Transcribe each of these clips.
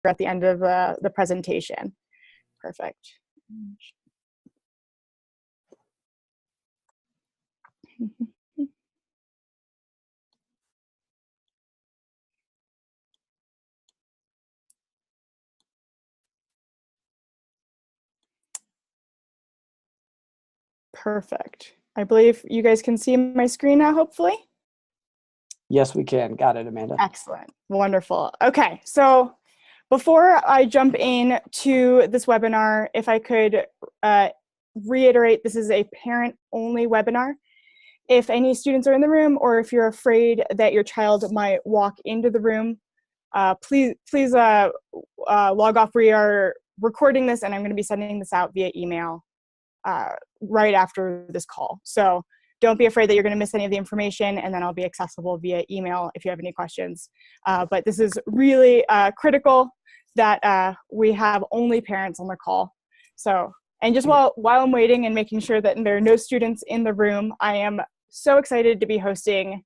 at the end of the presentation. Perfect. Perfect. I believe you guys can see my screen now, hopefully. Yes, we can. Got it, Amanda. Excellent. Wonderful. Okay, so before I jump in to this webinar, if I could reiterate, this is a parent-only webinar. If any students are in the room, or if you're afraid that your child might walk into the room, please log off. We are recording this, and I'm going to be sending this out via email right after this call. So don't be afraid that you're going to miss any of the information, and then I'll be accessible via email if you have any questions. But this is really critical that we have only parents on the call. So, and just while I'm waiting and making sure that there are no students in the room, I am so excited to be hosting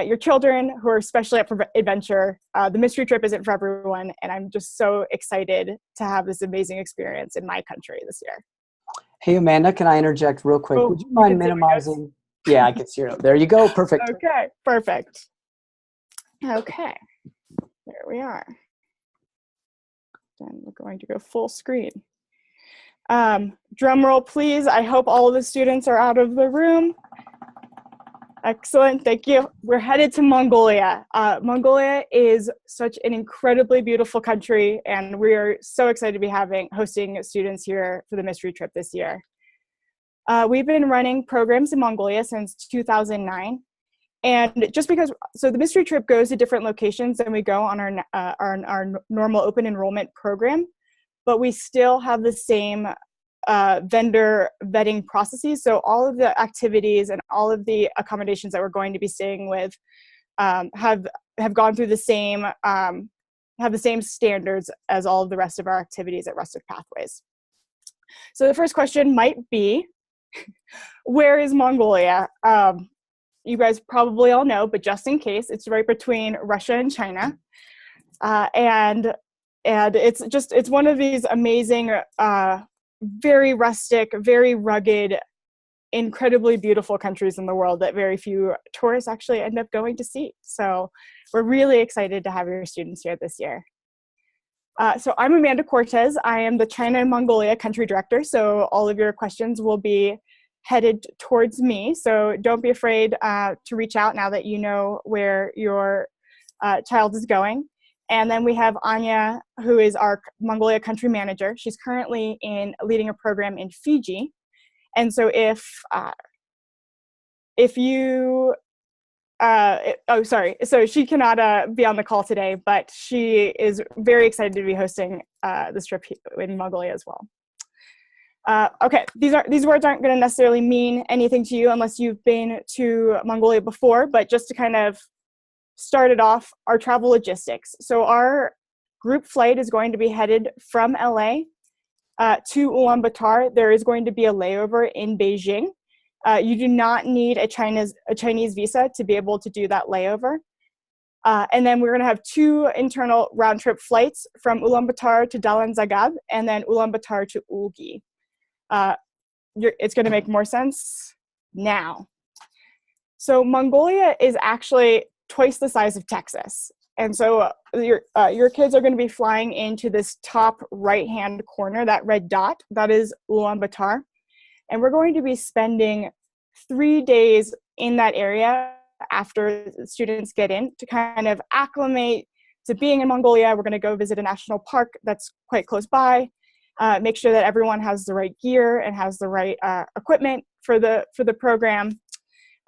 your children who are especially up for adventure. The mystery trip isn't for everyone, and I'm just so excited to have this amazing experience in my country this year. Hey, Amanda, can I interject real quick? Would you mind minimizing? Yeah, I can see it. There you go. Perfect. Okay, perfect. Okay, there we are. Then we're going to go full screen. Drum roll, please. I hope all of the students are out of the room. Excellent, thank you. We're headed to Mongolia. Mongolia is such an incredibly beautiful country, and we are so excited to be hosting students here for the mystery trip this year. We've been running programs in Mongolia since 2009, and just because, so the mystery trip goes to different locations than we go on our normal open enrollment program, but we still have the same vendor vetting processes. So all of the activities and all of the accommodations that we're going to be staying with have gone through the same, have the same standards as all of the rest of our activities at Rustic Pathways. So the first question might be, where is Mongolia? You guys probably all know, but just in case, it's right between Russia and China. And it's one of these amazing, very rustic, very rugged, incredibly beautiful countries in the world that very few tourists actually end up going to see. So we're really excited to have your students here this year. So I'm Amanda Cortez. I am the China and Mongolia country director. So all of your questions will be headed towards me. So don't be afraid to reach out now that you know where your child is going. And then we have Anya, who is our Mongolia country manager. She's currently leading a program in Fiji. And so so she cannot be on the call today, but she is very excited to be hosting this trip in Mongolia as well. Okay, these words aren't going to necessarily mean anything to you unless you've been to Mongolia before, but just to kind of start it off, our travel logistics. So our group flight is going to be headed from LA to Ulaanbaatar. There is going to be a layover in Beijing. You do not need a Chinese visa to be able to do that layover. And then we're going to have 2 internal round-trip flights from Ulaanbaatar to Dalan Zagab and then Ulaanbaatar to Ulgi. It's going to make more sense now. So Mongolia is actually twice the size of Texas. And so your kids are going to be flying into this top right-hand corner, that red dot, that is Ulaanbaatar. And we're going to be spending 3 days in that area after students get in to kind of acclimate to being in Mongolia. We're going to go visit a national park that's quite close by, make sure that everyone has the right gear and has the right equipment for the program.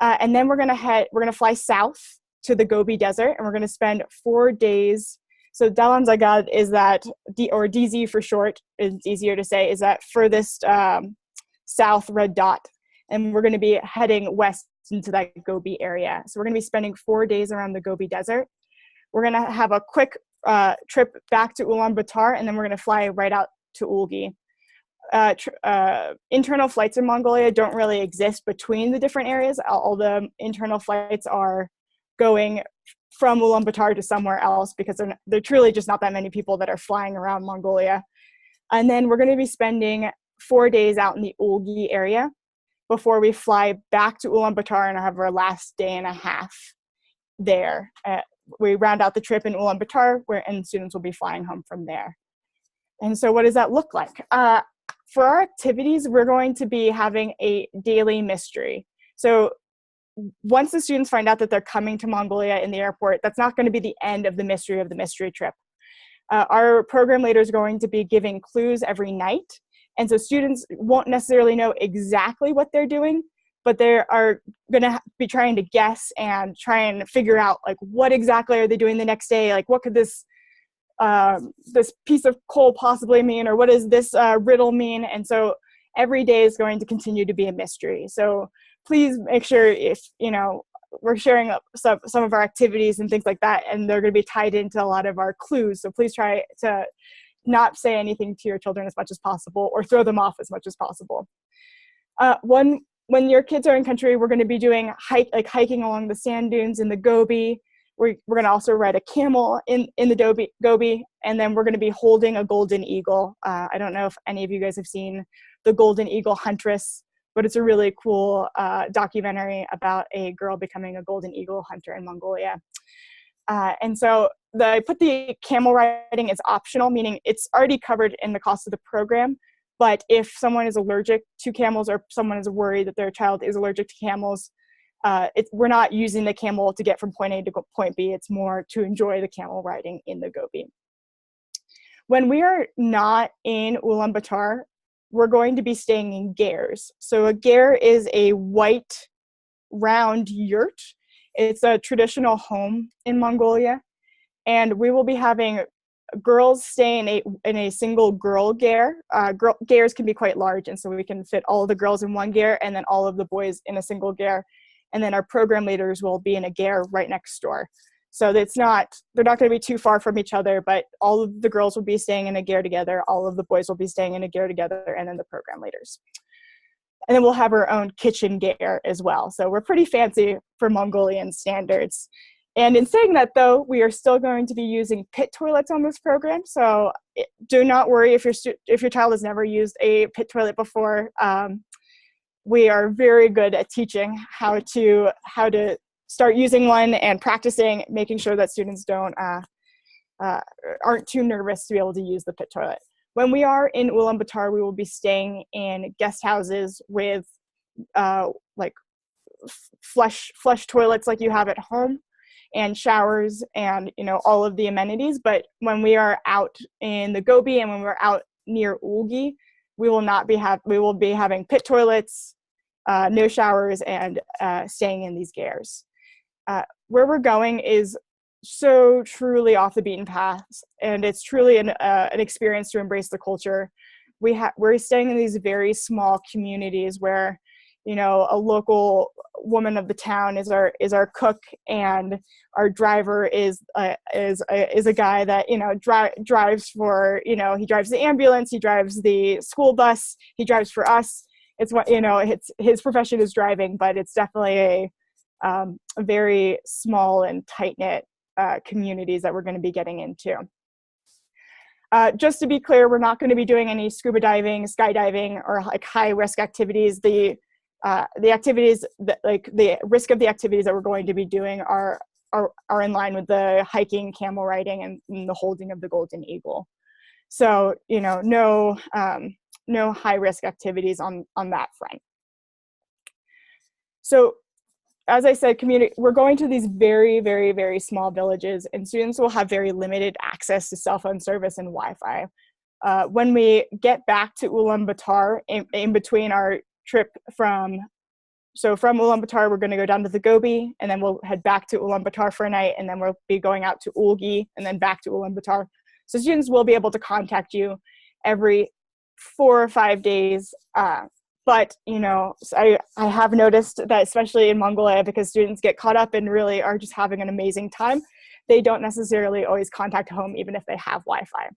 And then we're going to fly south to the Gobi Desert, and we're going to spend 4 days. So Dalan Zagad is that, or DZ for short, it's easier to say, is that furthest south red dot. And we're going to be heading west into that Gobi area. So we're going to be spending 4 days around the Gobi Desert. We're going to have a quick trip back to Ulaanbaatar, and then we're going to fly right out to Ulgi. Internal flights in Mongolia don't really exist between the different areas. All the internal flights are going from Ulaanbaatar to somewhere else, because there truly just not that many people that are flying around Mongolia. And then we're going to be spending 4 days out in the Ulgi area before we fly back to Ulaanbaatar and have our last day and a half there. We round out the trip in Ulaanbaatar, and students will be flying home from there. And so what does that look like? For our activities, we're going to be having a daily mystery. So once the students find out that they're coming to Mongolia in the airport, that's not going to be the end of the mystery trip. Our program leader is going to be giving clues every night. And so students won't necessarily know exactly what they're doing, but they are going to be trying to guess and try and figure out, like, what exactly are they doing the next day? Like, what could this piece of coal possibly mean, or what does this riddle mean? And so every day is going to continue to be a mystery. So please make sure, if we're sharing some of our activities and things like that, and they're going to be tied into a lot of our clues. So please try to not say anything to your children as much as possible, or throw them off as much as possible. When your kids are in country, we're going to be doing hiking along the sand dunes in the Gobi. We're going to also ride a camel in the Gobi, and then we're going to be holding a golden eagle. I don't know if any of you guys have seen The Golden Eagle Huntress, but it's a really cool documentary about a girl becoming a golden eagle hunter in Mongolia. And so I put the camel riding as optional, meaning it's already covered in the cost of the program. But if someone is allergic to camels, or someone is worried that their child is allergic to camels, we're not using the camel to get from point A to point B. It's more to enjoy the camel riding in the Gobi. When we are not in Ulaanbaatar, we're going to be staying in gers. So a ger is a white, round yurt. It's a traditional home in Mongolia. And we will be having girls stay in a single girl ger. Gers can be quite large, and so we can fit all of the girls in one ger, and then all of the boys in a single ger. And then our program leaders will be in a ger right next door. So they're not going to be too far from each other, but all of the girls will be staying in a ger together, all of the boys will be staying in a ger together, and then the program leaders. And then we'll have our own kitchen ger as well. So we're pretty fancy for Mongolian standards. And in saying that, though, we are still going to be using pit toilets on this program. So do not worry if your child has never used a pit toilet before. We are very good at teaching how to start using one, and practicing, making sure that students aren't too nervous to be able to use the pit toilet. When we are in Ulaanbaatar, we will be staying in guest houses with flush toilets like you have at home, and showers, and all of the amenities. But when we are out in the Gobi and when we're out near Ulgi, we will be having pit toilets, no showers, and staying in these gers. Where we're going is so truly off the beaten path, and it's truly an experience to embrace the culture. We're staying in these very small communities where a local woman of the town is our cook, and our driver is a guy that drives for he drives the ambulance, he drives the school bus, he drives for us. It's what his profession is driving, but it's definitely a very small and tight-knit communities that we're going to be getting into. Just to be clear, we're not going to be doing any scuba diving, skydiving, or high-risk activities. The activities the risk of the activities that we're going to be doing are in line with the hiking, camel riding, and the holding of the golden eagle. So no high-risk activities on that front. So as I said, we're going to these very, very, very small villages, and students will have very limited access to cell phone service and Wi-Fi. When we get back to Ulaanbaatar, in between our trip from Ulaanbaatar, we're going to go down to the Gobi, and then we'll head back to Ulaanbaatar for a night, and then we'll be going out to Ulgi, and then back to Ulaanbaatar. So students will be able to contact you every 4 or 5 days. But I have noticed that, especially in Mongolia, because students get caught up and really are just having an amazing time, they don't necessarily always contact home, even if they have Wi-Fi.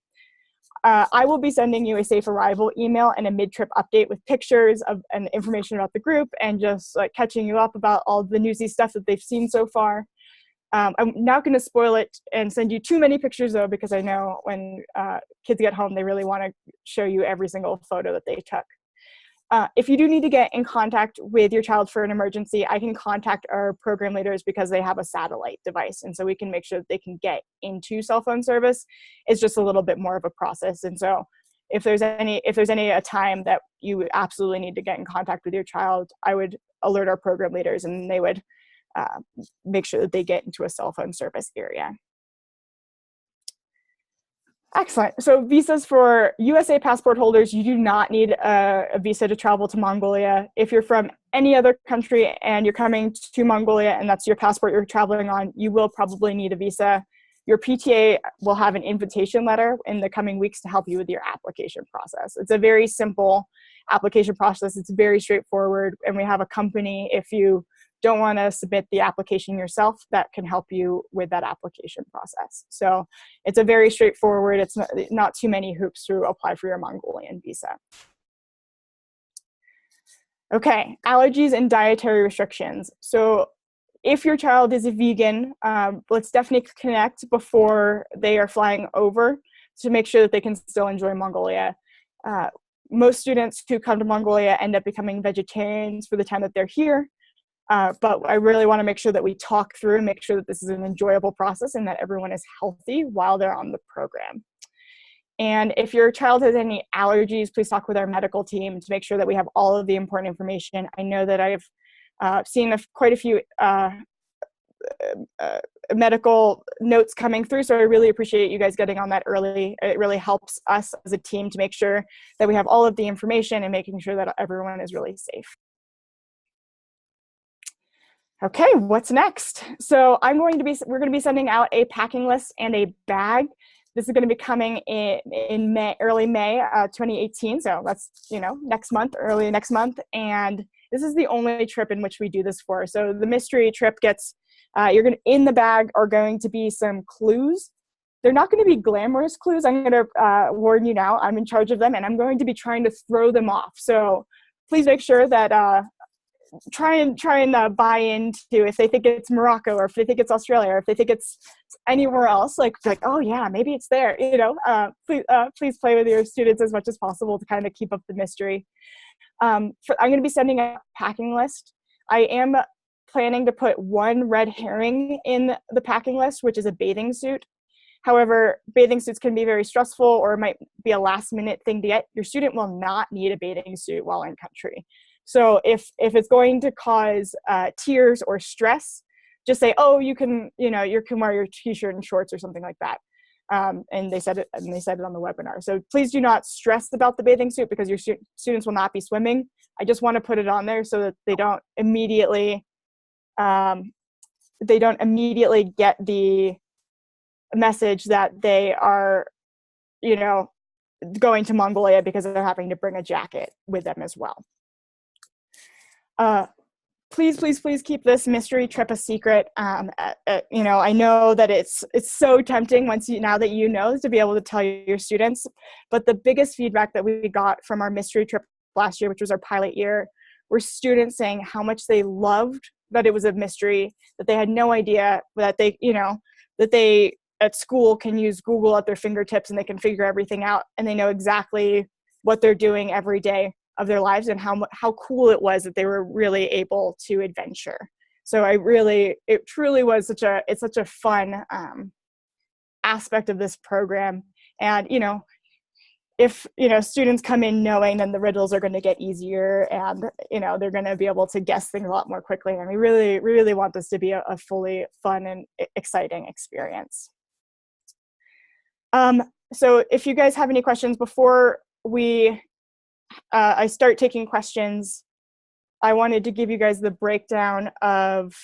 I will be sending you a safe arrival email and a mid-trip update with pictures and information about the group, and just catching you up about all the newsy stuff that they've seen so far. I'm not going to spoil it and send you too many pictures though, because I know when kids get home, they really want to show you every single photo that they took. If you do need to get in contact with your child for an emergency, I can contact our program leaders because they have a satellite device. And so we can make sure that they can get into cell phone service. It's just a little bit more of a process. And so if there's any a time that you absolutely need to get in contact with your child, I would alert our program leaders and they would make sure that they get into a cell phone service area. Excellent. So visas for USA passport holders, you do not need a visa to travel to Mongolia. If you're from any other country and you're coming to Mongolia and that's your passport you're traveling on, you will probably need a visa. Your PTA will have an invitation letter in the coming weeks to help you with your application process. It's a very simple application process. It's very straightforward. And we have a company, if you don't want to submit the application yourself, that can help you with that application process. So it's a very straightforward, it's not too many hoops to apply for your Mongolian visa. Okay, allergies and dietary restrictions. So if your child is a vegan, let's definitely connect before they are flying over to make sure that they can still enjoy Mongolia. Most students who come to Mongolia end up becoming vegetarians for the time that they're here. But I really want to make sure that we talk through and make sure that this is an enjoyable process and that everyone is healthy while they're on the program. And if your child has any allergies, please talk with our medical team to make sure that we have all of the important information. I know that I've seen quite a few medical notes coming through, so I really appreciate you guys getting on that early. It really helps us as a team to make sure that we have all of the information and making sure that everyone is really safe. Okay, what's next? So we're going to be sending out a packing list and a bag. This is going to be coming in early May 2018. So that's, next month, early next month. And this is the only trip in which we do this for. So the mystery trip gets, in the bag are going to be some clues. They're not going to be glamorous clues. I'm going to warn you now, I'm in charge of them and I'm going to be trying to throw them off. So please make sure that, try and buy into if they think it's Morocco or if they think it's Australia or if they think it's anywhere else, like oh yeah, maybe it's there. Please play with your students as much as possible to kind of keep up the mystery. I'm going to be sending a packing list. I am planning to put one red herring in the packing list, which is a bathing suit. However, bathing suits can be very stressful or it might be a last minute thing to get. Your student will not need a bathing suit while in country. So if it's going to cause tears or stress, just say, oh, you can wear your t-shirt and shorts or something like that. And they said it on the webinar. So please do not stress about the bathing suit because your students will not be swimming. I just want to put it on there so that they don't immediately get the message that they are, going to Mongolia because they're having to bring a jacket with them as well. Please keep this mystery trip a secret. I know that it's so tempting now that to be able to tell your students, but the biggest feedback that we got from our mystery trip last year, which was our pilot year, were students saying how much they loved that it was a mystery, that they had no idea that they at school can use Google at their fingertips and they can figure everything out and they know exactly what they're doing every day of their lives and how cool it was that they were really able to adventure. So it truly was such a fun aspect of this program. And, if, students come in knowing, then the riddles are going to get easier and, they're going to be able to guess things a lot more quickly. And we really, really want this to be a fully fun and exciting experience. So if you guys have any questions before I start taking questions, I wanted to give you guys the breakdown of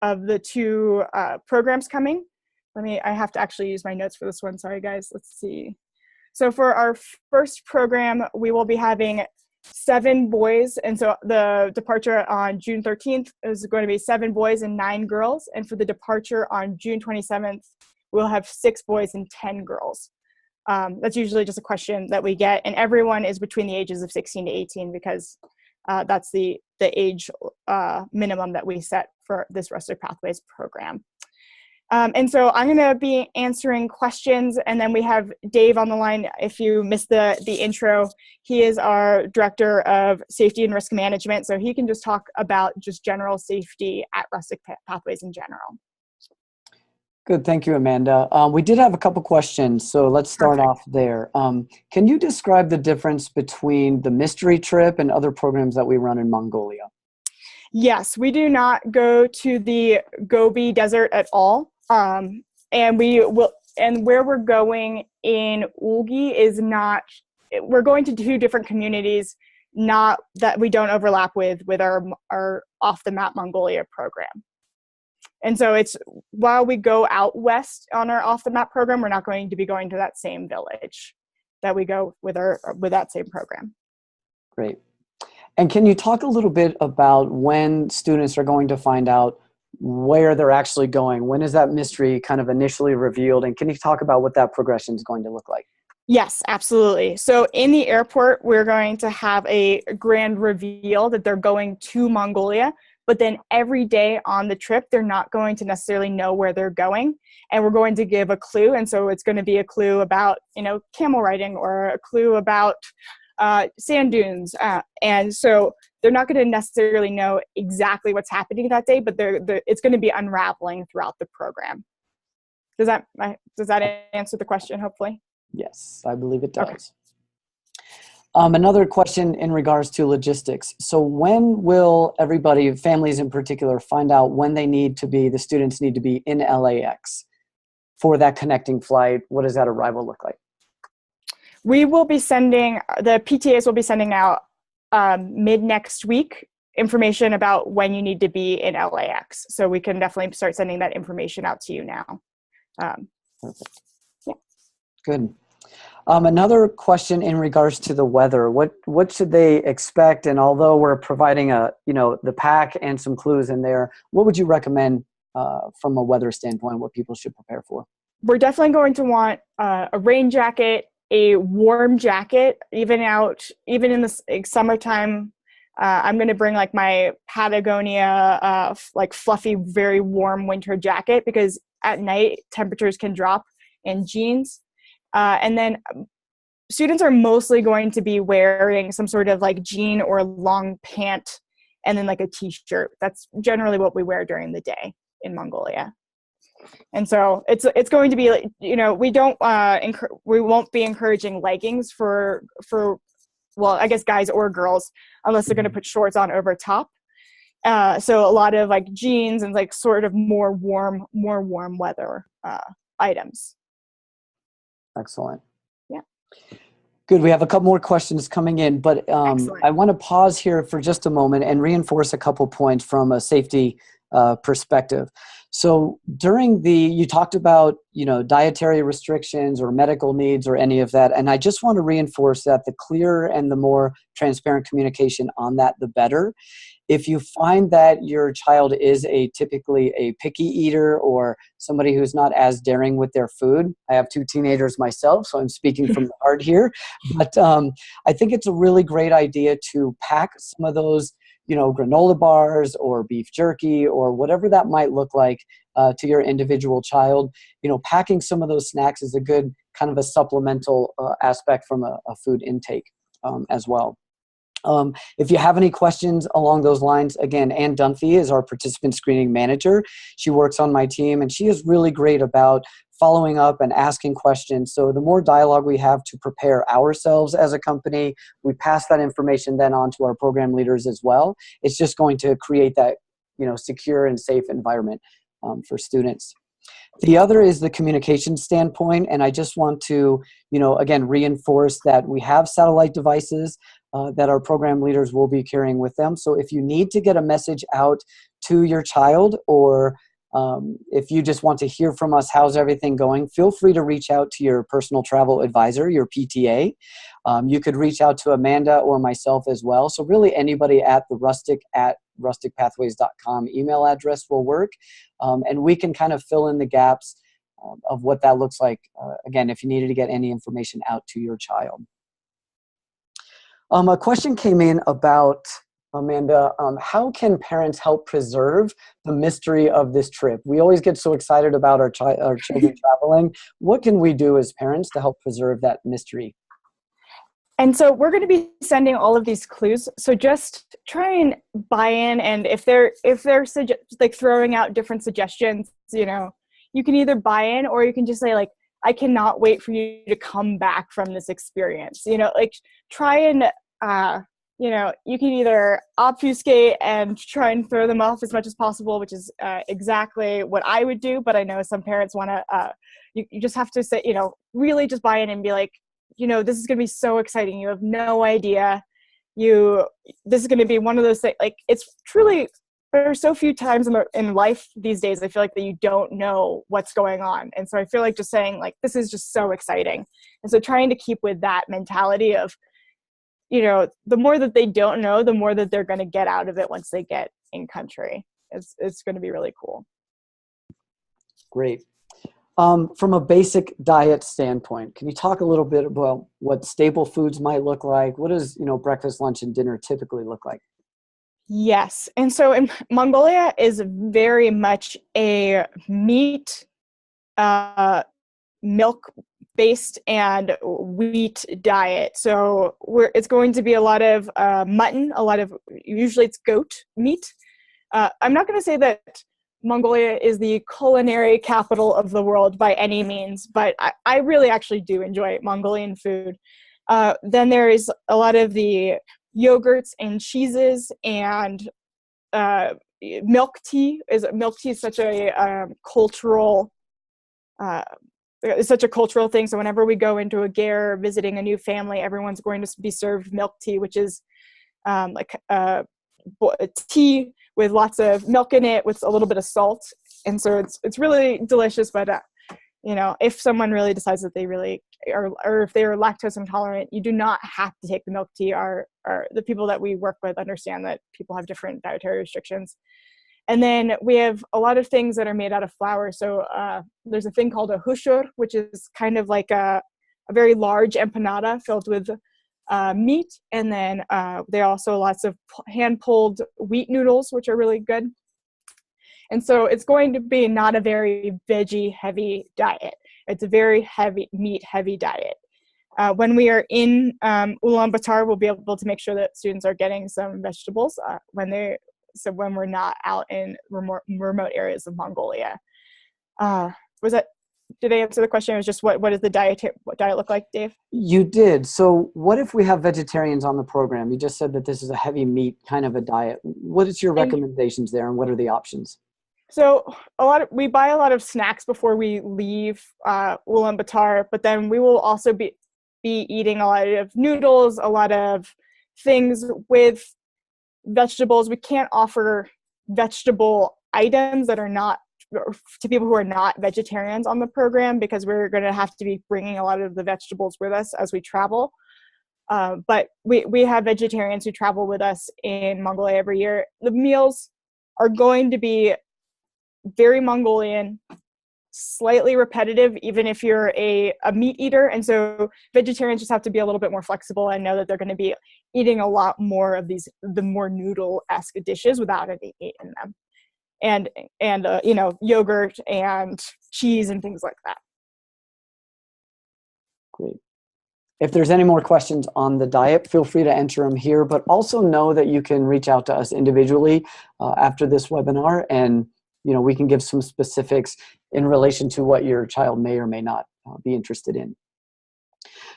the two programs coming. I have to actually use my notes for this one. Sorry, guys. Let's see. So for our first program, we will be having 7 boys. And so the departure on June 13th is going to be 7 boys and 9 girls. And for the departure on June 27th, we'll have 6 boys and 10 girls. That's usually just a question that we get, and everyone is between the ages of 16 to 18 because that's the age minimum that we set for this Rustic Pathways program. And so I'm going to be answering questions, and then we have Dave on the line. If you missed the intro, he is our Director of Safety and Risk Management, so he can just talk about just general safety at Rustic Pathways in general. Good, thank you, Amanda. We did have a couple questions, so let's start Perfect. off there. Can you describe the difference between the mystery trip and other programs that we run in Mongolia? Yes, we do not go to the Gobi Desert at all. And where we're going in Ulgi is not, we're going to two different communities, not that we don't overlap with our Off the Map Mongolia program. And so it's, while we go out west on our Off the Map program, we're not going to be going to that same village that we go with that same program. Great. And can you talk a little bit about when students are going to find out where they're actually going? When is that mystery kind of initially revealed? And can you talk about what that progression is going to look like? Yes, absolutely. So in the airport, we're going to have a grand reveal that they're going to Mongolia, but then every day on the trip, they're not going to necessarily know where they're going. And we're going to give a clue. And so it's going to be a clue about, camel riding, or a clue about sand dunes. And so they're not going to necessarily know exactly what's happening that day, but it's going to be unraveling throughout the program. Does that answer the question, hopefully? Yes, I believe it does. Okay. Another question in regards to logistics. So when will everybody, families in particular, find out when the students need to be in LAX for that connecting flight? What does that arrival look like? We will be the PTAs will be sending out mid next week information about when you need to be in LAX. So we can definitely start sending that information out to you now. Perfect. Yeah. Good. Another question in regards to the weather. What should they expect? And although we're providing the pack and some clues in there, what would you recommend from a weather standpoint, what people should prepare for? We're definitely going to want a rain jacket, a warm jacket, even in the summertime. I'm going to bring like my Patagonia, like fluffy, very warm winter jacket, because at night temperatures can drop in jeans. And then students are mostly going to be wearing some sort of like jean or long pant, and then like a t-shirt. That's generally what we wear during the day in Mongolia. And so it's going to be like, we won't be encouraging leggings for well, I guess guys or girls, unless they're going to put shorts on over top. So a lot of like jeans and like sort of more warm weather items. Excellent. Yeah. Good. We have a couple more questions coming in, but I want to pause here for just a moment and reinforce a couple points from a safety perspective. So you talked about, dietary restrictions or medical needs or any of that. And I just want to reinforce that the clearer and the more transparent communication on that, the better. If you find that your child is typically a picky eater or somebody who's not as daring with their food, I have 2 teenagers myself, so I'm speaking from the heart here. But I think it's a really great idea to pack some of those, granola bars or beef jerky or whatever that might look like to your individual child. Packing some of those snacks is a good kind of a supplemental aspect from a food intake as well. If you have any questions along those lines, again, Ann Dunphy is our participant screening manager. She works on my team, and she is really great about following up and asking questions. So the more dialogue we have to prepare ourselves as a company, we pass that information then on to our program leaders as well. It's just going to create that, secure and safe environment for students. The other is the communication standpoint, and I just want to, again, reinforce that we have satellite devices that our program leaders will be carrying with them. So if you need to get a message out to your child, or if you just want to hear from us, how's everything going, feel free to reach out to your personal travel advisor, your PTA. You could reach out to Amanda or myself as well. So really anybody at the rusticpathways.com email address will work. And we can kind of fill in the gaps of what that looks like, again, if you needed to get any information out to your child. A question came in about Amanda, how can parents help preserve the mystery of this trip? We always get so excited about our children traveling. What can we do as parents to help preserve that mystery? And so we're going to be sending all of these clues. So just try and buy in. And if they're like throwing out different suggestions, you know, you can either buy in, or you can just say, like, I cannot wait for you to come back from this experience. You know, like, try and, you know, you can either obfuscate and try and throw them off as much as possible, which is exactly what I would do. But I know some parents want to, you just have to say, you know, really just buy in and be like, you know, this is going to be so exciting. You have no idea. This is going to be one of those things, like, it's truly, there are so few times in life these days, I feel like, that you don't know what's going on. And so I feel like just saying, like, this is just so exciting. And so trying to keep with that mentality of, you know, the more that they don't know, the more that they're going to get out of it once they get in country. It's going to be really cool. Great. From a basic diet standpoint, can you talk a little bit about what staple foods might look like? What does, you know, breakfast, lunch, and dinner typically look like? Yes. And so in Mongolia is very much a meat, milk based and wheat diet. So it's going to be a lot of mutton, usually it's goat meat. I'm not going to say that Mongolia is the culinary capital of the world by any means, but I really actually do enjoy Mongolian food. Then there is a lot of the yogurts and cheeses, and milk tea. Milk tea is such a cultural it's such a cultural thing. So whenever we go into a ger visiting a new family, everyone's going to be served milk tea, which is like tea with lots of milk in it with a little bit of salt. And so it's really delicious. But you know, if someone really decides that they really or if they're lactose intolerant, you do not have to take the milk tea. Our the people that we work with understand that people have different dietary restrictions. And then we have a lot of things that are made out of flour. So there's a thing called a hushur, which is kind of like a very large empanada filled with meat. And then there are also lots of hand-pulled wheat noodles, which are really good. And so it's going to be not a very veggie-heavy diet. It's a very heavy, meat-heavy diet. When we are in Ulaanbaatar, we'll be able to make sure that students are getting some vegetables when we're not out in remote areas of Mongolia. Did I answer the question? It was just what does the diet look like, Dave? You did. So what if we have vegetarians on the program? You just said that this is a heavy meat kind of a diet. What is your recommendations there, and what are the options? So we buy a lot of snacks before we leave Ulaanbaatar, but then we will also be eating a lot of noodles, a lot of things with vegetables. We can't offer vegetable items that are not to people who are not vegetarians on the program, because we're going to have to be bringing a lot of the vegetables with us as we travel. But we have vegetarians who travel with us in Mongolia every year. The meals are going to be very Mongolian, slightly repetitive, even if you're a meat eater. And so vegetarians just have to be a little bit more flexible and know that they're going to be eating a lot more of the more noodle-esque dishes without any meat in them. And you know, yogurt and cheese and things like that. Great. If there's any more questions on the diet, feel free to enter them here, but also know that you can reach out to us individually after this webinar, and you know, we can give some specifics in relation to what your child may or may not be interested in.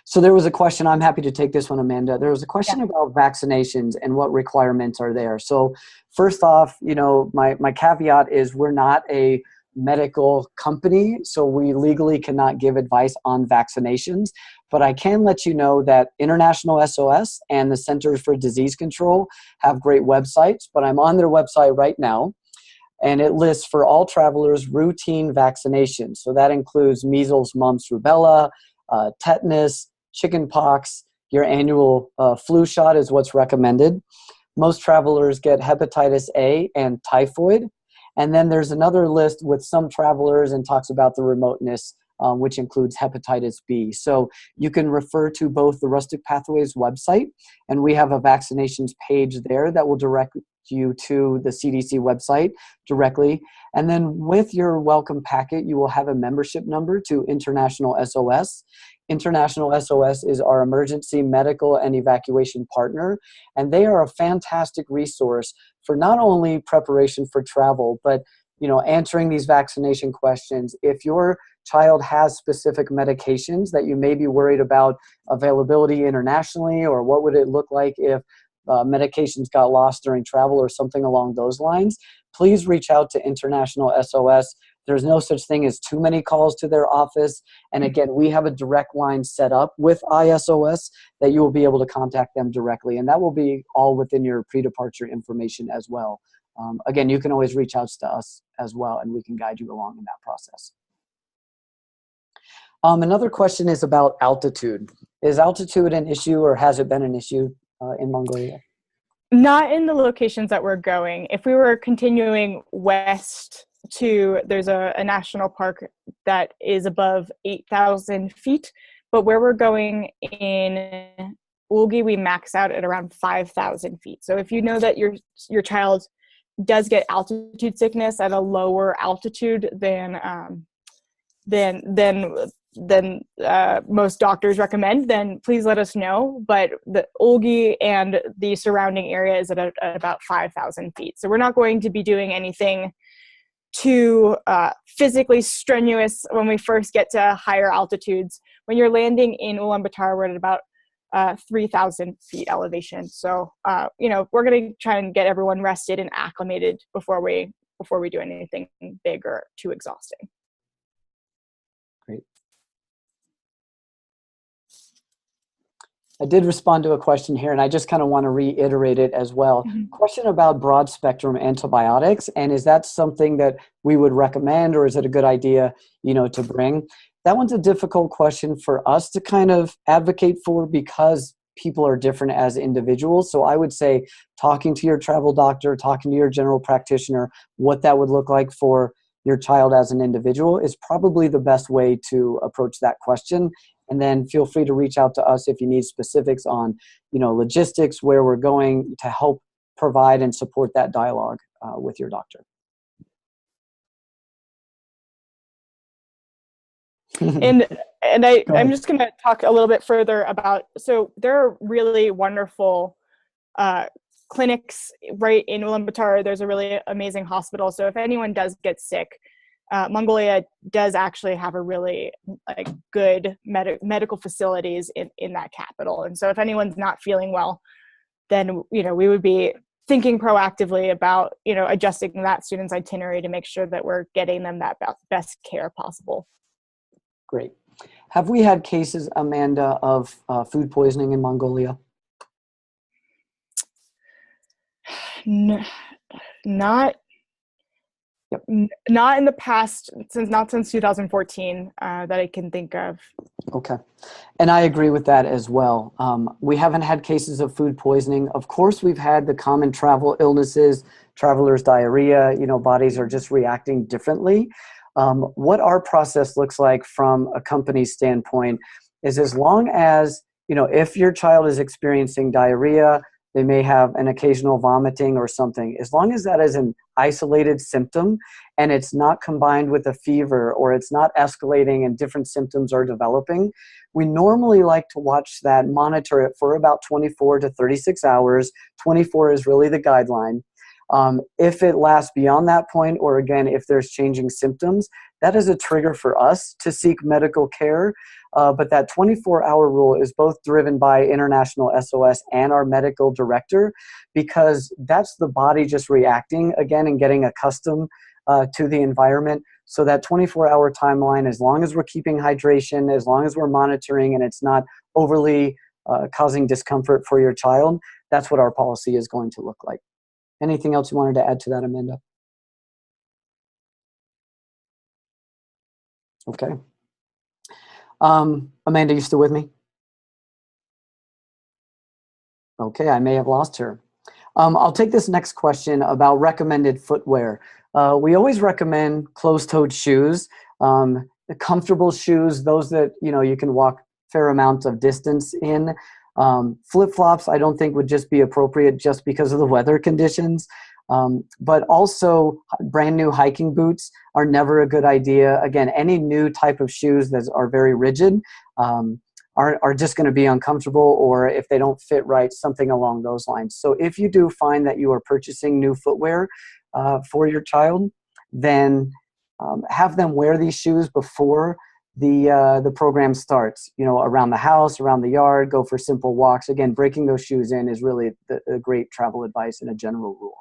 So there was a question, I'm happy to take this one, Amanda. There was a question about vaccinations and what requirements are there. So first off, you know, my caveat is we're not a medical company, so we legally cannot give advice on vaccinations, but I can let you know that International SOS and the Centers for Disease Control have great websites, but I'm on their website right now, and it lists for all travelers routine vaccinations. So that includes measles, mumps, rubella, tetanus, chickenpox. Your annual flu shot is what's recommended. Most travelers get hepatitis A and typhoid. And then there's another list with some travelers and talks about the remoteness which includes hepatitis B. So you can refer to both the Rustic Pathways website, and we have a vaccinations page there that will direct you to the CDC website directly. And then with your welcome packet, you will have a membership number to International SOS. International SOS is our emergency medical and evacuation partner, and they are a fantastic resource for not only preparation for travel, but answering these vaccination questions. If your child has specific medications that you may be worried about availability internationally, or what would it look like if medications got lost during travel or something along those lines, please reach out to International SOS. There's no such thing as too many calls to their office. And again, we have a direct line set up with ISOS that you will be able to contact them directly. And that will be all within your pre-departure information as well. Again, you can always reach out to us as well, and we can guide you along in that process. Another question is about altitude. Is altitude an issue, or has it been an issue in Mongolia? Not in the locations that we're going. If we were continuing west there's a national park that is above 8,000 feet, but where we're going in Ulgi, we max out at around 5,000 feet. So if you know that your child does get altitude sickness at a lower altitude than most doctors recommend, then please let us know. But the Ulgi and the surrounding area is at about 5,000 feet. So we're not going to be doing anything too physically strenuous when we first get to higher altitudes. When you're landing in Ulaanbaatar, we're at about 3,000 feet elevation. So, we're going to try and get everyone rested and acclimated before we do anything big or too exhausting. Great. I did respond to a question here, and I just kind of want to reiterate it as well. Mm-hmm. Question about broad spectrum antibiotics, and is that something that we would recommend, or is it a good idea, to bring? That one's a difficult question for us to kind of advocate for, because people are different as individuals. So I would say talking to your travel doctor, talking to your general practitioner, what that would look like for your child as an individual is probably the best way to approach that question. And then feel free to reach out to us if you need specifics on, logistics, where we're going, to help provide and support that dialogue with your doctor. And I'm just going to talk a little bit further about, so there are really wonderful clinics right in Ulaanbaatar. There's a really amazing hospital. So if anyone does get sick, Mongolia does actually have a really good medical facilities in that capital. And so if anyone's not feeling well, then, we would be thinking proactively about, adjusting that student's itinerary to make sure that we're getting them that best care possible. Great. Have we had cases, Amanda, of food poisoning in Mongolia? Not in the past, since 2014 that I can think of. Okay. And I agree with that as well. We haven't had cases of food poisoning. Of course, we've had the common travel illnesses, traveler's diarrhea, bodies are just reacting differently. What our process looks like from a company standpoint is, as long as, if your child is experiencing diarrhea, they may have an occasional vomiting or something, as long as that is an isolated symptom and it's not combined with a fever, or it's not escalating and different symptoms are developing, we normally like to watch that, monitor it for about 24 to 36 hours. 24 is really the guideline. If it lasts beyond that point, or again, if there's changing symptoms, that is a trigger for us to seek medical care. But that 24-hour rule is both driven by International SOS and our medical director, because that's the body just reacting again and getting accustomed to the environment. So that 24-hour timeline, as long as we're keeping hydration, as long as we're monitoring and it's not overly causing discomfort for your child, that's what our policy is going to look like. Anything else you wanted to add to that, Amanda? Okay. Amanda, you still with me? Okay, I may have lost her. I'll take this next question about recommended footwear. We always recommend closed-toed shoes. comfortable shoes, those that, you can walk fair amount of distance in. Flip-flops, I don't think would just be appropriate just because of the weather conditions. But also brand new hiking boots are never a good idea. Again, any new type of shoes that are very rigid are just going to be uncomfortable, or if they don't fit right, something along those lines. So if you do find that you are purchasing new footwear for your child, then have them wear these shoes before the program starts, around the house, around the yard, go for simple walks. Again, breaking those shoes in is really the great travel advice and a general rule.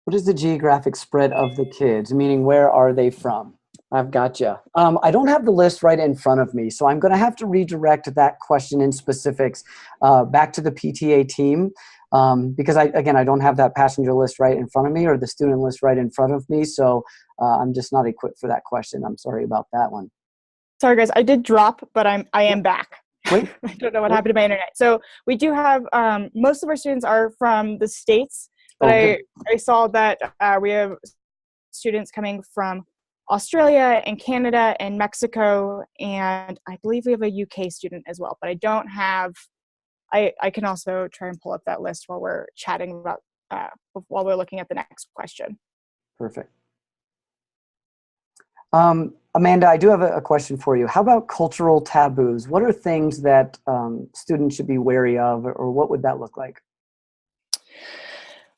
What is the geographic spread of the kids? Meaning, where are they from? I've got you. I don't have the list right in front of me, so I'm going to have to redirect that question in specifics back to the PTA team because, I don't have that passenger list right in front of me or the student list right in front of me, so I'm just not equipped for that question. I'm sorry about that one. Sorry, guys. I did drop, but I am back. Wait. I don't know what happened to my internet. So we do have most of our students are from the States, but I saw that we have students coming from Australia and Canada and Mexico, and I believe we have a UK student as well, but I don't have, I can also try and pull up that list while we're chatting about, while we're looking at the next question. Perfect. Amanda, I do have a question for you. How about cultural taboos? What are things that students should be wary of, or what would that look like?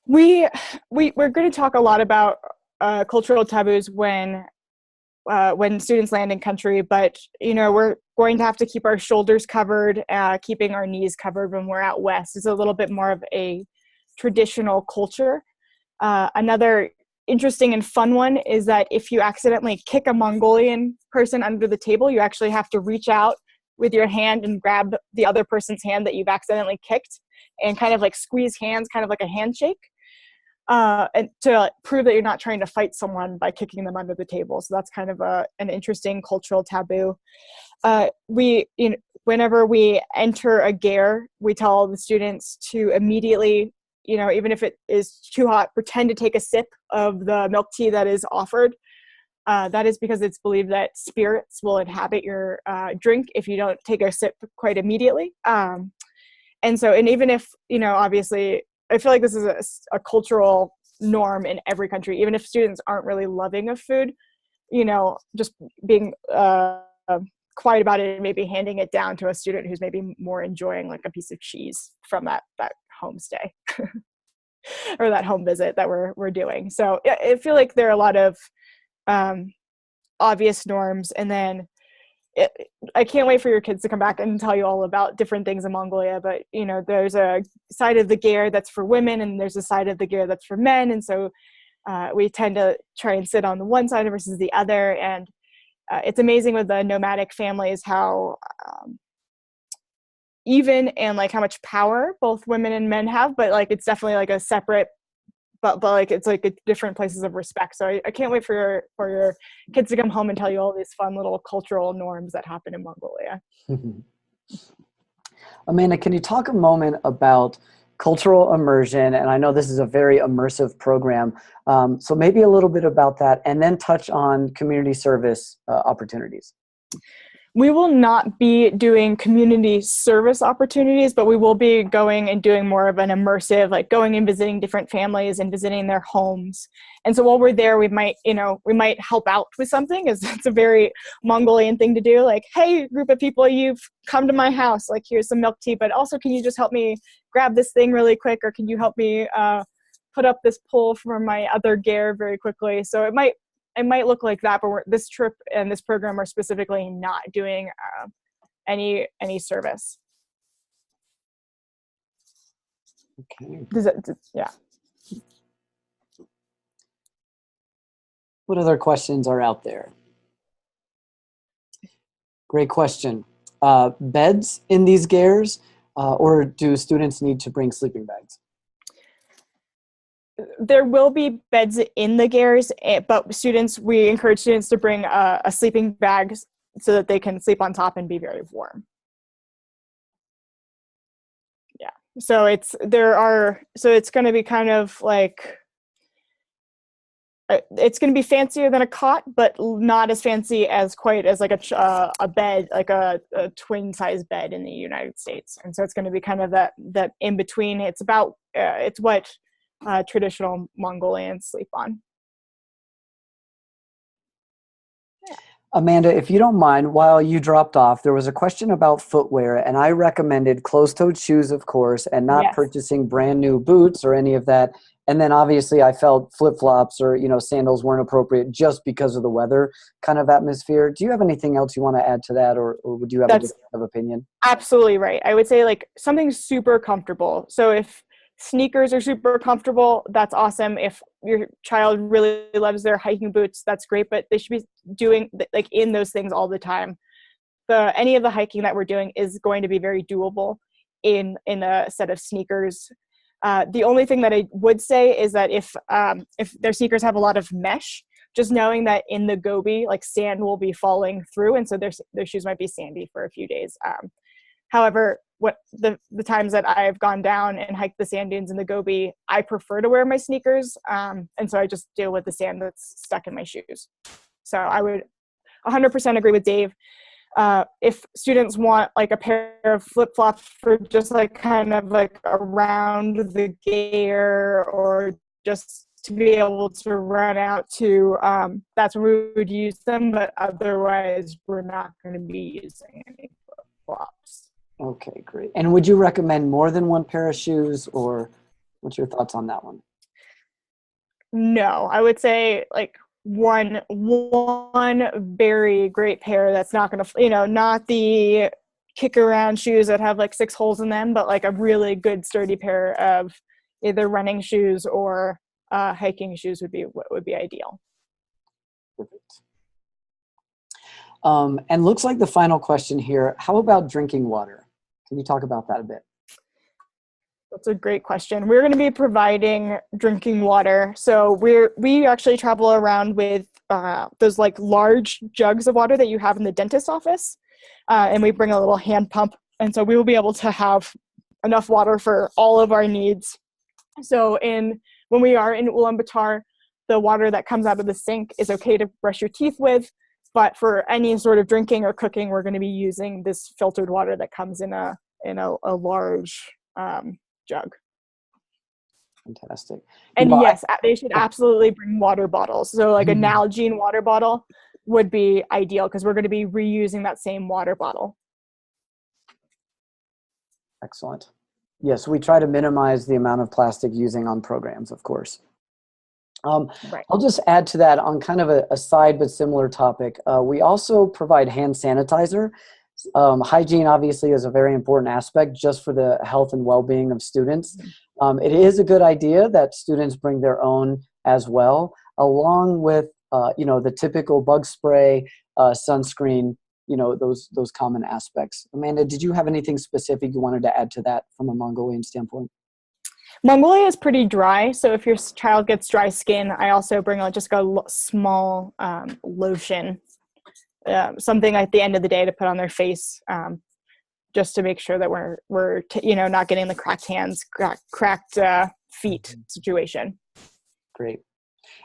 We're going to talk a lot about cultural taboos when students land in country, but we're going to have to keep our shoulders covered, keeping our knees covered when we're out west. It's a little bit more of a traditional culture. Another interesting and fun one is that if you accidentally kick a Mongolian person under the table, you actually have to reach out with your hand and grab the other person's hand that you've accidentally kicked and kind of like squeeze hands, kind of like a handshake. And to prove that you're not trying to fight someone by kicking them under the table. So that's kind of an interesting cultural taboo. Whenever we enter a ger, we tell the students to immediately, even if it is too hot, pretend to take a sip of the milk tea that is offered. That is because it's believed that spirits will inhabit your drink if you don't take a sip quite immediately. And even if, obviously, I feel like this is a cultural norm in every country, even if students aren't really loving of food, just being quiet about it and maybe handing it down to a student who's maybe more enjoying like a piece of cheese from that homestay or that home visit that we're doing. So I feel like there are a lot of obvious norms, and then I can't wait for your kids to come back and tell you all about different things in Mongolia, but there's a side of the ger that's for women and there's a side of the ger that's for men. And so we tend to try and sit on the one side versus the other. And it's amazing with the nomadic families, how even and like how much power both women and men have, but like, it's definitely like a separate, but like it's like different places of respect. So I can't wait for your kids to come home and tell you all these fun little cultural norms that happen in Mongolia. Amanda, can you talk a moment about cultural immersion? And I know this is a very immersive program. So maybe a little bit about that, and then touch on community service opportunities. We will not be doing community service opportunities, but we will be going and doing more of an immersive, like going and visiting different families and visiting their homes. And so while we're there, we might help out with something. It's a very Mongolian thing to do. Like, hey, group of people, you've come to my house. Like, here's some milk tea, but also, can you just help me grab this thing really quick? Or can you help me put up this pole for my other ger very quickly? So it might look like that, but this trip and this program are specifically not doing any service. Okay. Yeah. What other questions are out there? Great question. Beds in these gers, or do students need to bring sleeping bags? There will be beds in the gers, but we encourage students to bring a sleeping bag so that they can sleep on top and be very warm. Yeah. So it's going to be kind of like, it's going to be fancier than a cot, but not as fancy as quite as like a bed, like a twin size bed in the United States. And so it's going to be kind of that in between. It's what traditional Mongolians sleep on. Amanda, if you don't mind, while you dropped off, there was a question about footwear, and I recommended closed-toed shoes, of course, and not purchasing brand new boots or any of that. And then obviously I felt flip-flops or, sandals weren't appropriate just because of the weather kind of atmosphere. Do you have anything else you want to add to that, or would you have a different opinion? Absolutely right. I would say like something super comfortable. So if sneakers are super comfortable, that's awesome. If your child really loves their hiking boots, that's great, but they should be doing like in those things all the time. Any of the hiking that we're doing is going to be very doable in a set of sneakers. The only thing that I would say is that if their sneakers have a lot of mesh, just knowing that in the Gobi, like sand will be falling through, and so their shoes might be sandy for a few days. However, what the times that I've gone down and hiked the sand dunes in the Gobi, I prefer to wear my sneakers, and so I just deal with the sand that's stuck in my shoes. So I would 100% agree with Dave. If students want like a pair of flip-flops for just like kind of like around the gear or just to be able to run out to, that's when we would use them, but otherwise we're not going to be using any flip-flops. Okay, great. And would you recommend more than one pair of shoes, or what's your thoughts on that one? No, I would say like one very great pair that's not going to, not the kick around shoes that have like 6 holes in them, but like a really good sturdy pair of either running shoes or hiking shoes would be ideal. Perfect. And looks like the final question here, how about drinking water? Can you talk about that a bit? That's a great question. We're going to be providing drinking water. So we actually travel around with those like large jugs of water that you have in the dentist's office. And we bring a little hand pump. And so we will be able to have enough water for all of our needs. So when we are in Ulaanbaatar, the water that comes out of the sink is okay to brush your teeth with. But for any sort of drinking or cooking, we're going to be using this filtered water that comes in a large jug. Fantastic. And yes, they should absolutely bring water bottles. So like a Nalgene water bottle would be ideal because we're going to be reusing that same water bottle. Excellent. Yes, we try to minimize the amount of plastic using on programs, of course. Right. I'll just add to that on kind of a side but similar topic. We also provide hand sanitizer. Hygiene obviously is a very important aspect just for the health and well-being of students. It is a good idea that students bring their own as well, along with the typical bug spray, sunscreen, those common aspects. Amanda, did you have anything specific you wanted to add to that from a Mongolian standpoint? Mongolia is pretty dry, so if your child gets dry skin, I also bring just a small lotion, something at the end of the day to put on their face, just to make sure that we're not getting the cracked hands, cracked feet situation. Great.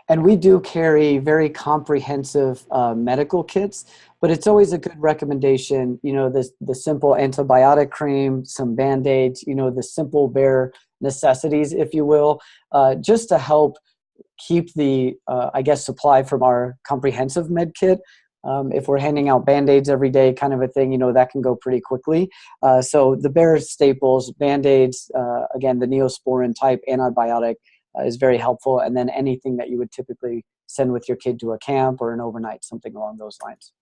And we do carry very comprehensive medical kits, but it's always a good recommendation, the simple antibiotic cream, some Band-Aids, the simple bare necessities, if you will, just to help keep the, supply from our comprehensive med kit. If we're handing out Band-Aids every day kind of a thing, that can go pretty quickly. So the bare staples, Band-Aids, again, the Neosporin type antibiotic is very helpful. And then anything that you would typically send with your kid to a camp or an overnight, something along those lines.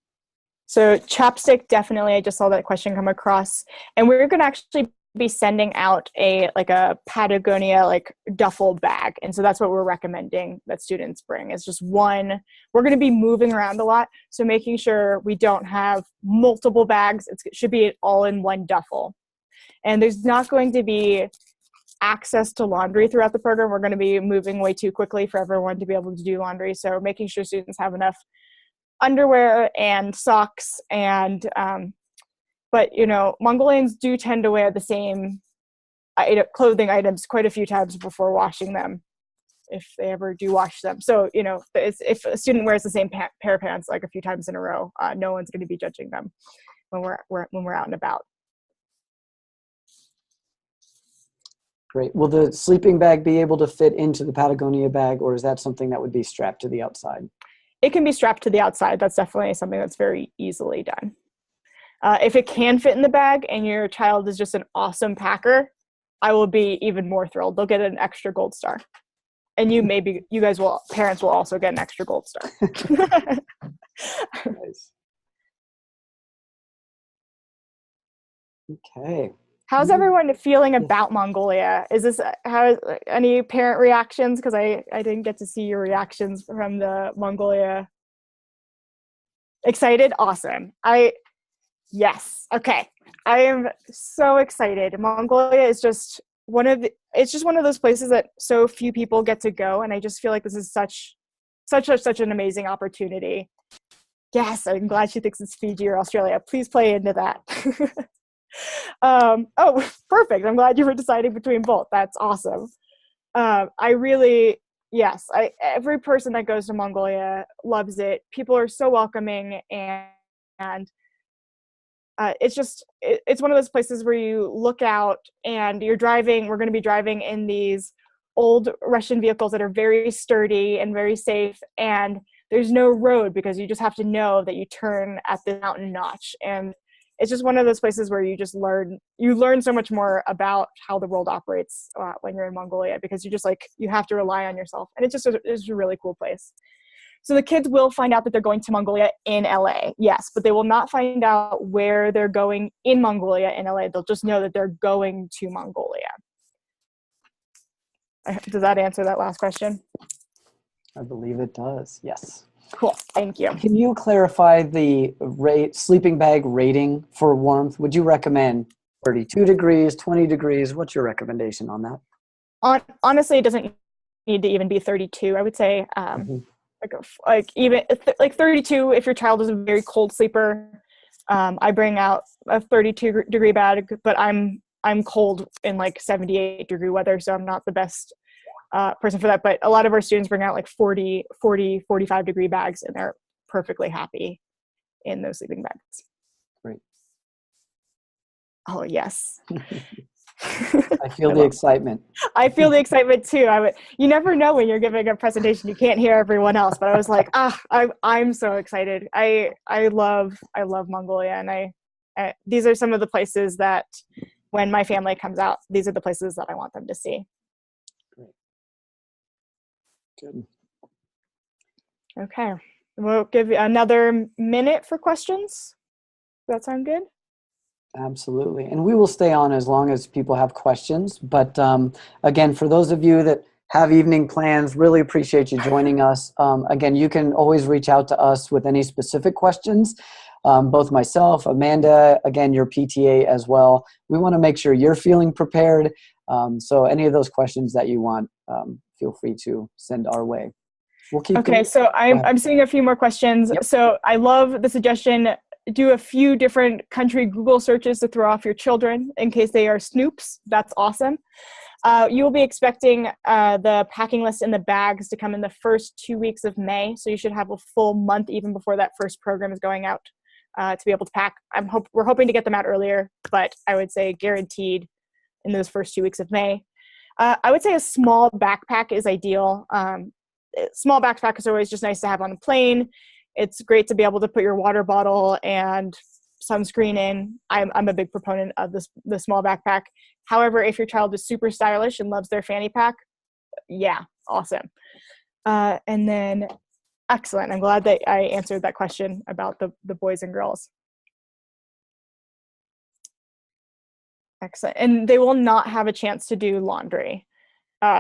So chapstick, definitely. I just saw that question come across. And we're going to actually be sending out a Patagonia duffel bag. And so that's what we're recommending that students bring. It's just one. We're going to be moving around a lot. So making sure we don't have multiple bags. It should be all in one duffel. And there's not going to be access to laundry throughout the program. We're going to be moving way too quickly for everyone to be able to do laundry. So making sure students have enough underwear and socks and but Mongolians do tend to wear the same clothing items quite a few times before washing them, if they ever do wash them. So, if a student wears the same pair of pants like a few times in a row, no one's going to be judging them when we're out and about. Great. Will the sleeping bag be able to fit into the Patagonia bag, or is that something that would be strapped to the outside? It can be strapped to the outside. That's definitely something that's very easily done. If it can fit in the bag and your child is just an awesome packer, I will be even more thrilled. They'll get an extra gold star. And parents will also get an extra gold star. Nice. Okay. How's everyone feeling about Mongolia? Any parent reactions? Because I didn't get to see your reactions from the Mongolia. Excited? Awesome. Yes. Okay. I am so excited. Mongolia is just one of those places that so few people get to go, and I just feel like this is such an amazing opportunity. Yes, I'm glad she thinks it's Fiji or Australia. Please play into that. Oh, perfect. I'm glad you were deciding between both. That's awesome. Every person that goes to Mongolia loves it. People are so welcoming, and it's one of those places where you look out and we're going to be driving in these old Russian vehicles that are very sturdy and very safe, and there's no road because you just have to know that you turn at the mountain notch. And it's just one of those places where you learn so much more about how the world operates when you're in Mongolia, because you have to rely on yourself. And it's a really cool place. So the kids will find out that they're going to Mongolia in LA, yes, but they will not find out where they're going in Mongolia in LA. They'll just know that they're going to Mongolia. Does that answer that last question? I believe it does, yes. Cool, thank you. Can you clarify the sleeping bag rating for warmth? Would you recommend 32 degrees, 20 degrees? What's your recommendation on that? Honestly, it doesn't need to even be 32. I would say like 32 if your child is a very cold sleeper. I bring out a 32 degree bag, but I'm cold in like 78 degree weather, so I'm not the best person for that. But a lot of our students bring out like 40, 45 degree bags, and they're perfectly happy in those sleeping bags. Great. Oh, yes. I feel the excitement. I feel the excitement too. You never know when you're giving a presentation. You can't hear everyone else, but I was like, I'm so excited. I love Mongolia, and these are some of the places that when my family comes out, these are the places that I want them to see. Great. Good. Okay. We'll give you another minute for questions. Does that sound good? Absolutely. And we will stay on as long as people have questions. But again, for those of you that have evening plans, really appreciate you joining us. Again, you can always reach out to us with any specific questions. Both myself, Amanda, again, your PTA as well. We want to make sure you're feeling prepared. So any of those questions that you want, feel free to send our way. We'll keep Okay, so I'm seeing a few more questions. Yep. So I love the suggestion, do a few different country Google searches to throw off your children in case they are snoops. That's awesome. You will be expecting the packing list and the bags to come in the first 2 weeks of May. So you should have a full month even before that first program is going out to be able to pack. We're hoping to get them out earlier, but I would say guaranteed in those first 2 weeks of May. I would say a small backpack is ideal. Small backpack is always just nice to have on a plane. It's great to be able to put your water bottle and sunscreen in. I'm a big proponent of the small backpack. However, if your child is super stylish and loves their fanny pack, yeah, awesome. And then, excellent. I'm glad that I answered that question about the boys and girls. Excellent. And they will not have a chance to do laundry.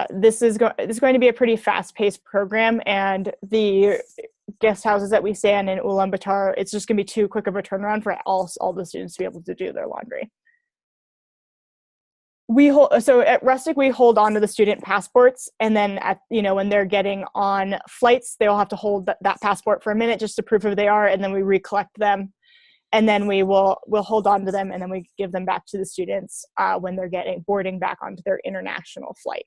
This is going to be a pretty fast-paced program, and the guest houses that we stay in Ulaanbaatar, it's just going to be too quick of a turnaround for all the students to be able to do their laundry. So at Rustic, we hold on to the student passports, and then when they're getting on flights, they'll have to hold that passport for a minute just to prove who they are, and then we recollect them. and then we'll hold on to them, and then we give them back to the students when they're boarding back onto their international flight.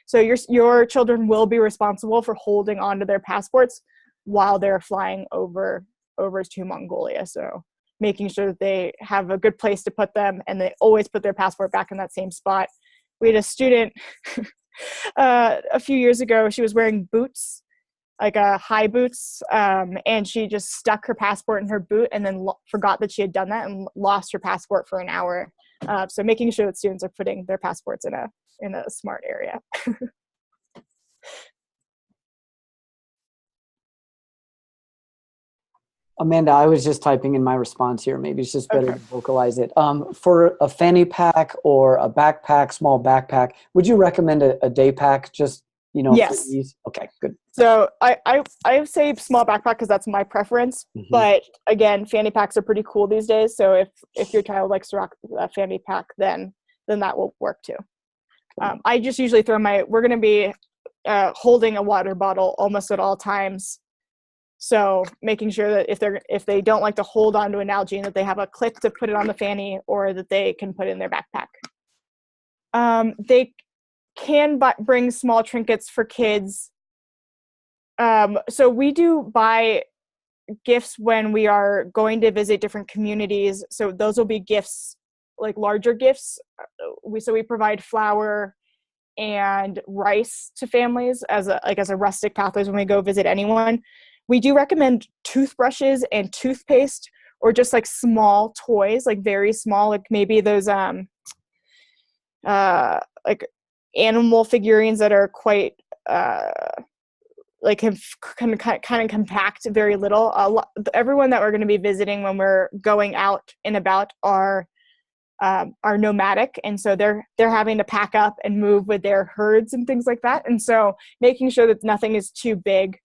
So your children will be responsible for holding onto their passports while they're flying over to Mongolia. So making sure that they have a good place to put them, and they always put their passport back in that same spot. We had a student a few years ago. She was wearing boots, like high boots, and she just stuck her passport in her boot and then forgot that she had done that and lost her passport for an hour. So making sure that students are putting their passports in a smart area. Amanda, I was just typing in my response here. Maybe it's just better to vocalize it. For a fanny pack or a backpack, small backpack, would you recommend a day pack? Just, Yes. Okay, good. So I say small backpack because that's my preference. Mm-hmm. But again, fanny packs are pretty cool these days. So if your child likes to rock a fanny pack, then that will work too. I just usually we're going to be holding a water bottle almost at all times. So making sure that if they don't like to hold onto an Nalgene, that they have a clip to put it on the fanny, or that they can put it in their backpack. They can bring small trinkets for kids. So we do buy gifts when we are going to visit different communities. So those will be gifts, like larger gifts. We provide flour and rice to families as a rustic pathways when we go visit anyone. We do recommend toothbrushes and toothpaste, or just like small toys, like very small, like maybe those like animal figurines that are quite like kind of compact, very little. Everyone that we're going to be visiting when we're going out and about are nomadic, and so they're having to pack up and move with their herds and things like that. And so making sure that nothing is too big.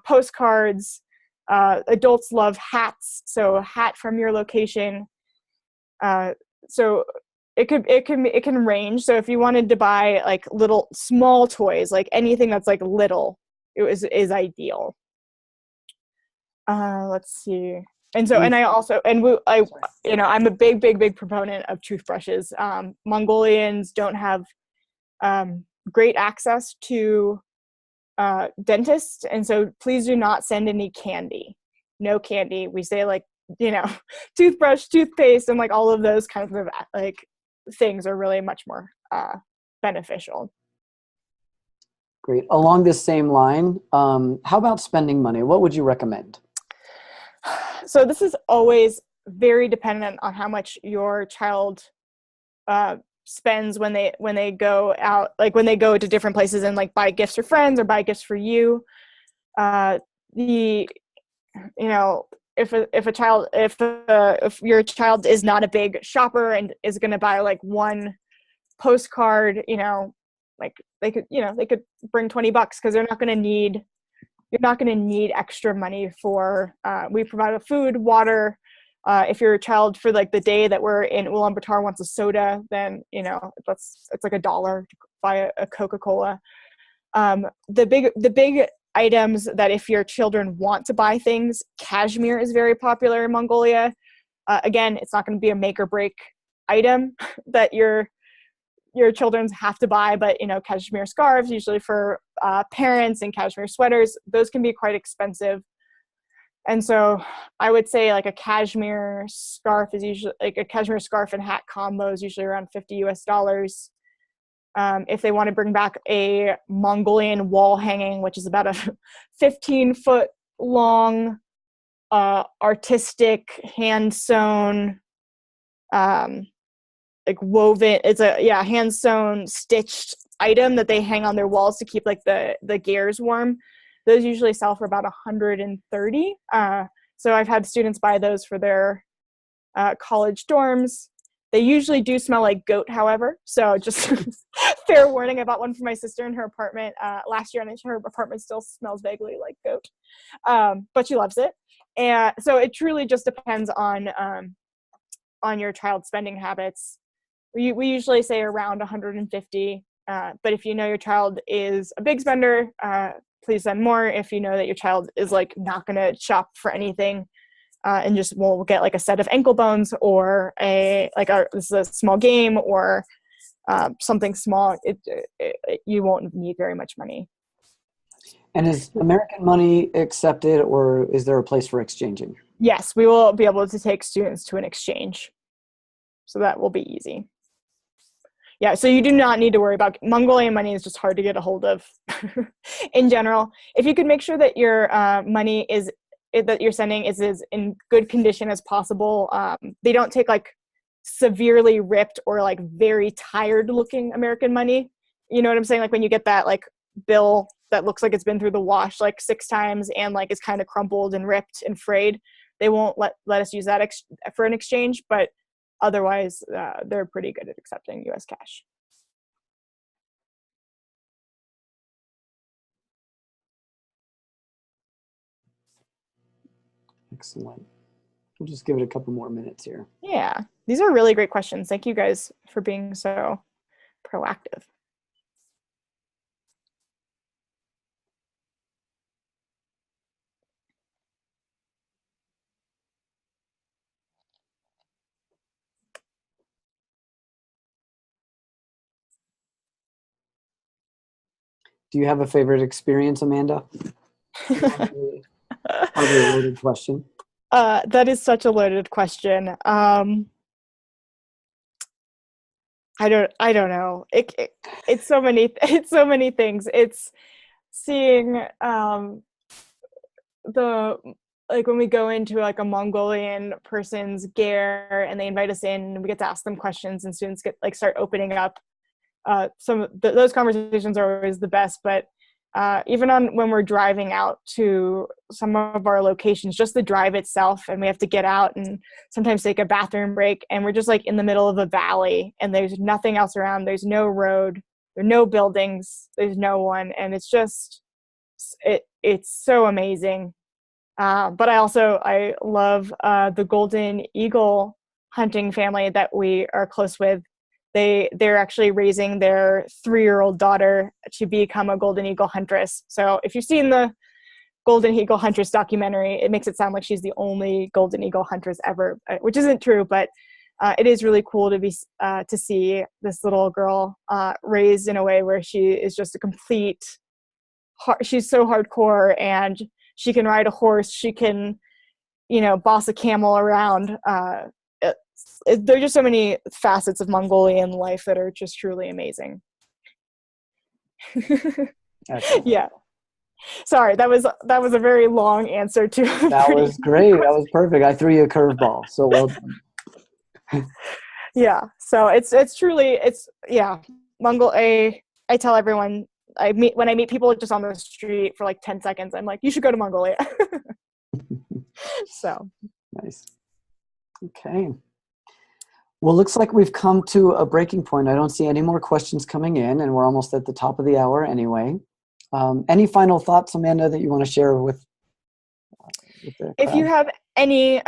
Postcards. Adults love hats, so a hat from your location. So it can range. So if you wanted to buy like little small toys, like anything that's like little, is ideal. Let's see. And so, and I'm a big proponent of toothbrushes. Mongolians don't have great access to dentists, and so please do not send any candy. No candy. We say toothbrush, toothpaste, and like all of those kinds of like things are really much more beneficial. Great. Along this same line, how about spending money? What would you recommend? So this is always very dependent on how much your child spends when they go out, like when they go to different places and like buy gifts for friends or buy gifts for you. If your child is not a big shopper and is going to buy like one postcard, like they could bring $20 because you're not going to need extra money for. We provide a food, water. If your child, for like the day that we're in Ulaanbaatar, wants a soda, then it's like $1 to buy a Coca-Cola. The big items that if your children want to buy things, cashmere is very popular in Mongolia. Again, it's not going to be a make or break item that your children have to buy, but cashmere scarves, usually for parents, and cashmere sweaters, those can be quite expensive. And so I would say like a cashmere scarf is usually, like a cashmere scarf and hat combo is usually around $50. If they want to bring back a Mongolian wall hanging, which is about a 15-foot long, artistic, hand-sewn, like woven, it's a hand-sewn stitched item that they hang on their walls to keep like the gears warm. Those usually sell for about $130. So I've had students buy those for their college dorms. They usually do smell like goat, however. So just fair warning. I bought one for my sister in her apartment last year, and her apartment still smells vaguely like goat. But she loves it. And so it truly just depends on your child's spending habits. We usually say around $150. But if your child is a big spender, please send more. If you know that your child is like not going to shop for anything, and just we'll get like a set of ankle bones or this is a small game or something small. You won't need very much money. And is American money accepted, or is there a place for exchanging? Yes, we will be able to take students to an exchange. So that will be easy. Yeah, so you do not need to worry about Mongolian money. Is just hard to get a hold of in general. If you could make sure that your money that you're sending is in good condition as possible. They don't take like severely ripped or like very tired looking American money. You know what I'm saying? Like when you get that like bill that looks like it's been through the wash like 6 times and like is kind of crumpled and ripped and frayed. They won't let us use that for an exchange, but otherwise they're pretty good at accepting US cash. Excellent. We'll just give it a couple more minutes here. Yeah, these are really great questions. Thank you guys for being so proactive. Do you have a favorite experience, Amanda? Probably a loaded question. That is such a loaded question. I don't know. It's so many things. It's seeing like when we go into like a Mongolian person's ger and they invite us in and we get to ask them questions and students start opening up. Those conversations are always the best, but even when we're driving out to some of our locations, just the drive itself, and we have to get out and sometimes take a bathroom break, and we're just like in the middle of a valley and there's nothing else around. There's no road, there are no buildings, there's no one, and it's so amazing. But I love the golden eagle hunting family that we are close with. They're actually raising their 3-year-old daughter to become a golden eagle huntress. So if you've seen the Golden Eagle Huntress documentary, it makes it sound like she's the only golden eagle huntress ever, which isn't true, but it is really cool to see this little girl raised in a way where she is just a complete. She's so hardcore, and she can ride a horse. She can, boss a camel around. There are just so many facets of Mongolian life that are just truly amazing. Yeah. Sorry, that was a very long answer to. That was great. That was perfect. I threw you a curveball, so well done. Yeah. So it's truly Mongol. I tell everyone when I meet people just on the street for like 10 seconds, I'm like, you should go to Mongolia. So nice. Okay. Well, looks like we've come to a breaking point. I don't see any more questions coming in, and we're almost at the top of the hour anyway. Any final thoughts, Amanda, that you want to share with the crowd? If you have any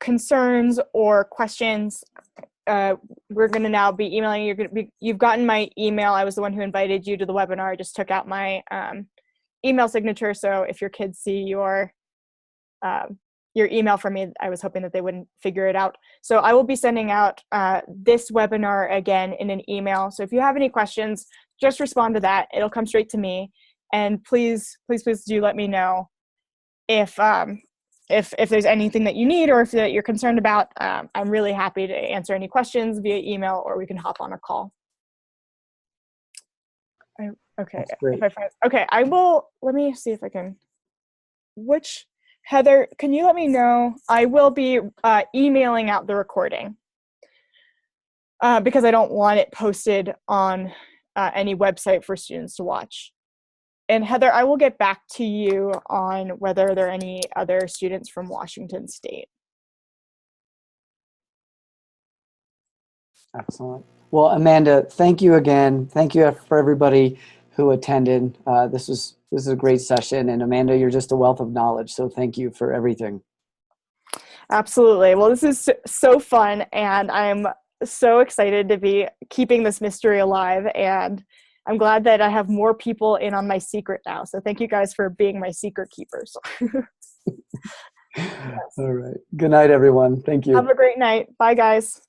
concerns or questions, we're going to now be emailing. You've gotten my email. I was the one who invited you to the webinar. I just took out my email signature. So if your kids see your email from me, I was hoping that they wouldn't figure it out. So I will be sending out this webinar again in an email. So if you have any questions, just respond to that. It'll come straight to me. And please do let me know if there's anything that you need or if that you're concerned about. I'm really happy to answer any questions via email, or we can hop on a call. Okay. I will. Let me see if I can. Heather, can you let me know? I will be emailing out the recording because I don't want it posted on any website for students to watch. And Heather, I will get back to you on whether there are any other students from Washington State. Excellent. Well, Amanda, thank you again. Thank you for everybody who attended. This is a great session. And Amanda, you're just a wealth of knowledge. So thank you for everything. Absolutely. Well, this is so fun. And I'm so excited to be keeping this mystery alive. And I'm glad that I have more people in on my secret now. So thank you guys for being my secret keepers. Yes. All right. Good night, everyone. Thank you. Have a great night. Bye, guys.